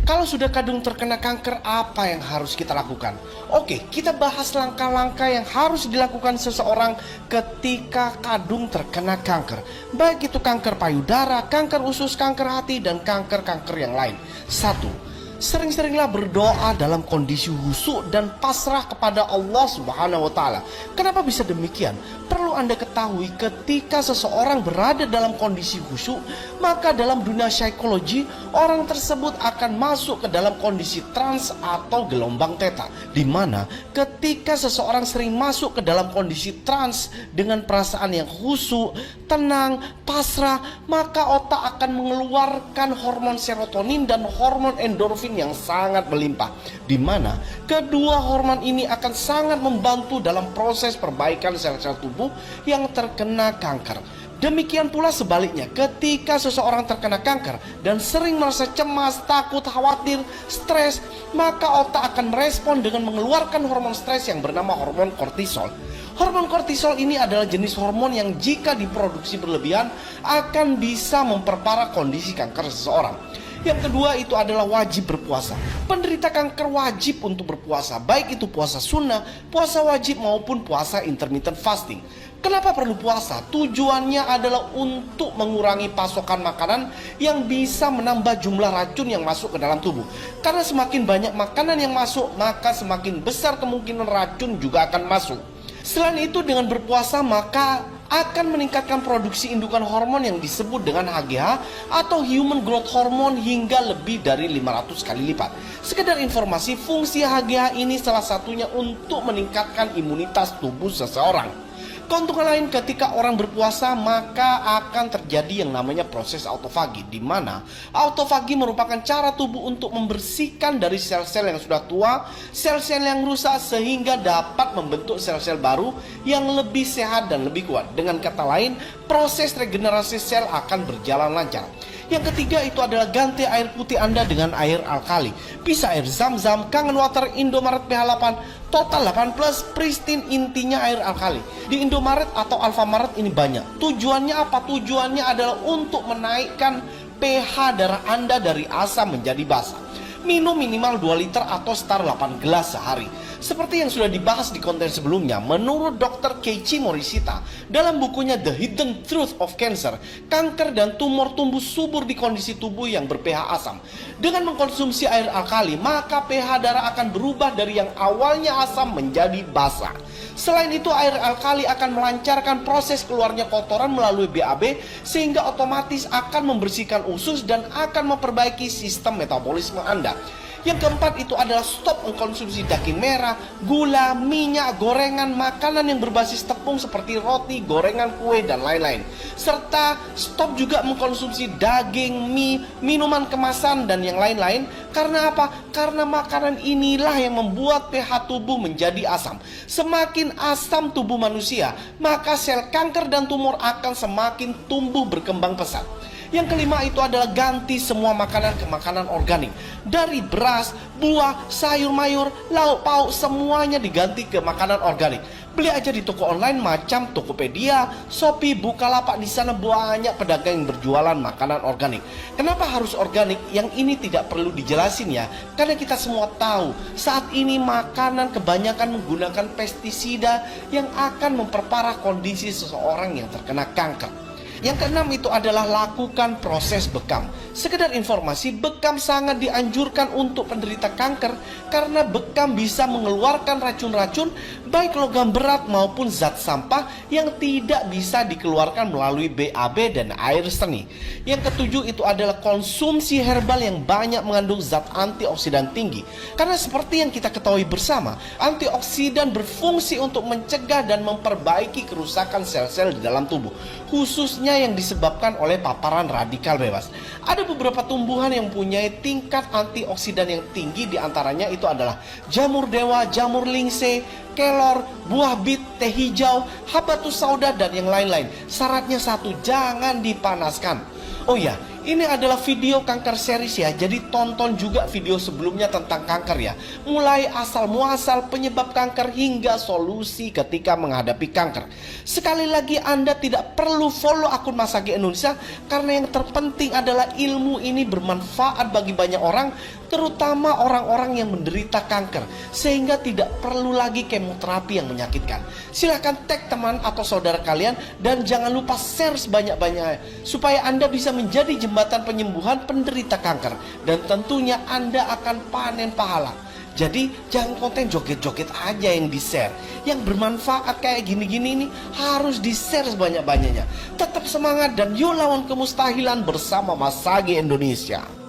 Kalau sudah kadung terkena kanker, apa yang harus kita lakukan? Oke, kita bahas langkah-langkah yang harus dilakukan seseorang ketika kadung terkena kanker. Baik itu kanker payudara, kanker usus, kanker hati, dan kanker-kanker yang lain. 1. Sering-seringlah berdoa dalam kondisi khusyuk dan pasrah kepada Allah Subhanahu wa Ta'ala. Kenapa bisa demikian? Perlu Anda ketahui, ketika seseorang berada dalam kondisi khusyuk, maka dalam dunia psikologi orang tersebut akan masuk ke dalam kondisi trans atau gelombang theta, di mana ketika seseorang sering masuk ke dalam kondisi trans dengan perasaan yang khusyuk, tenang, pasrah, maka otak akan mengeluarkan hormon serotonin dan hormon endorfin yang sangat melimpah, di mana kedua hormon ini akan sangat membantu dalam proses perbaikan sel-sel tubuh yang terkena kanker. Demikian pula sebaliknya, ketika seseorang terkena kanker dan sering merasa cemas, takut, khawatir, stres, maka otak akan merespon dengan mengeluarkan hormon stres yang bernama hormon kortisol. Hormon kortisol ini adalah jenis hormon yang jika diproduksi berlebihan akan bisa memperparah kondisi kanker seseorang. Yang kedua itu adalah wajib berpuasa. Penderita kanker wajib untuk berpuasa, baik itu puasa sunnah, puasa wajib maupun puasa intermittent fasting. Kenapa perlu puasa? Tujuannya adalah untuk mengurangi pasokan makanan yang bisa menambah jumlah racun yang masuk ke dalam tubuh. Karena semakin banyak makanan yang masuk, maka semakin besar kemungkinan racun juga akan masuk. Selain itu, dengan berpuasa maka akan meningkatkan produksi indukan hormon yang disebut dengan HGH atau Human Growth Hormone hingga lebih dari 500 kali lipat. Sekedar informasi, fungsi HGH ini salah satunya untuk meningkatkan imunitas tubuh seseorang. Keuntungan lain ketika orang berpuasa, maka akan terjadi yang namanya proses autofagi, di mana autofagi merupakan cara tubuh untuk membersihkan dari sel-sel yang sudah tua, sel-sel yang rusak, sehingga dapat membentuk sel-sel baru yang lebih sehat dan lebih kuat. Dengan kata lain, proses regenerasi sel akan berjalan lancar. Yang ketiga itu adalah ganti air putih Anda dengan air alkali. Bisa air Zam-Zam, Kangen Water, Indomaret pH 8, Total 8 Plus, Pristine, intinya air alkali. Di Indomaret atau Alfamaret ini banyak. Tujuannya apa? Tujuannya adalah untuk menaikkan pH darah Anda dari asam menjadi basa. Minum minimal 2 liter atau sekitar 8 gelas sehari. Seperti yang sudah dibahas di konten sebelumnya, menurut Dr. Keiichi Morishita dalam bukunya The Hidden Truth of Cancer, kanker dan tumor tumbuh subur di kondisi tubuh yang ber-pH asam. Dengan mengkonsumsi air alkali, maka pH darah akan berubah dari yang awalnya asam menjadi basa. Selain itu, air alkali akan melancarkan proses keluarnya kotoran melalui BAB, sehingga otomatis akan membersihkan usus dan akan memperbaiki sistem metabolisme Anda. Yang keempat itu adalah stop mengkonsumsi daging merah, gula, minyak, gorengan, makanan yang berbasis tepung seperti roti, gorengan, kue, dan lain-lain. Serta stop juga mengkonsumsi daging, mie, minuman kemasan, dan yang lain-lain. Karena apa? Karena makanan inilah yang membuat pH tubuh menjadi asam. Semakin asam tubuh manusia, maka sel kanker dan tumor akan semakin tumbuh berkembang pesat. Yang kelima itu adalah ganti semua makanan ke makanan organik. Dari beras, buah, sayur mayur, lauk pauk, semuanya diganti ke makanan organik. Beli aja di toko online macam Tokopedia, Shopee, Bukalapak. Di sana banyak pedagang yang berjualan makanan organik. Kenapa harus organik? Yang ini tidak perlu dijelasin ya, karena kita semua tahu saat ini makanan kebanyakan menggunakan pestisida yang akan memperparah kondisi seseorang yang terkena kanker. Yang keenam itu adalah lakukan proses bekam. Sekedar informasi, bekam sangat dianjurkan untuk penderita kanker karena bekam bisa mengeluarkan racun-racun baik logam berat maupun zat sampah yang tidak bisa dikeluarkan melalui BAB dan air seni. Yang ketujuh itu adalah konsumsi herbal yang banyak mengandung zat antioksidan tinggi. Karena seperti yang kita ketahui bersama, antioksidan berfungsi untuk mencegah dan memperbaiki kerusakan sel-sel di dalam tubuh, khususnya yang disebabkan oleh paparan radikal bebas. Ada beberapa tumbuhan yang mempunyai tingkat antioksidan yang tinggi, diantaranya itu adalah jamur dewa, jamur lingse, kelor, buah bit, teh hijau, habatus sauda, dan yang lain-lain. Syaratnya satu, jangan dipanaskan. Oh ya, ini adalah video kanker series ya, jadi tonton juga video sebelumnya tentang kanker ya. Mulai asal muasal penyebab kanker hingga solusi ketika menghadapi kanker. Sekali lagi, Anda tidak perlu follow akun Masagi Indonesia karena yang terpenting adalah ilmu ini bermanfaat bagi banyak orang. terutama orang-orang yang menderita kanker, sehingga tidak perlu lagi kemoterapi yang menyakitkan. Silahkan tag teman atau saudara kalian dan jangan lupa share sebanyak-banyaknya supaya Anda bisa menjadi jembatan penyembuhan penderita kanker, dan tentunya Anda akan panen pahala. Jadi jangan konten joget-joget aja yang di-share. Yang bermanfaat kayak gini-gini ini harus di-share sebanyak-banyaknya. Tetap semangat dan yuk lawan kemustahilan bersama Mas Sagi Indonesia.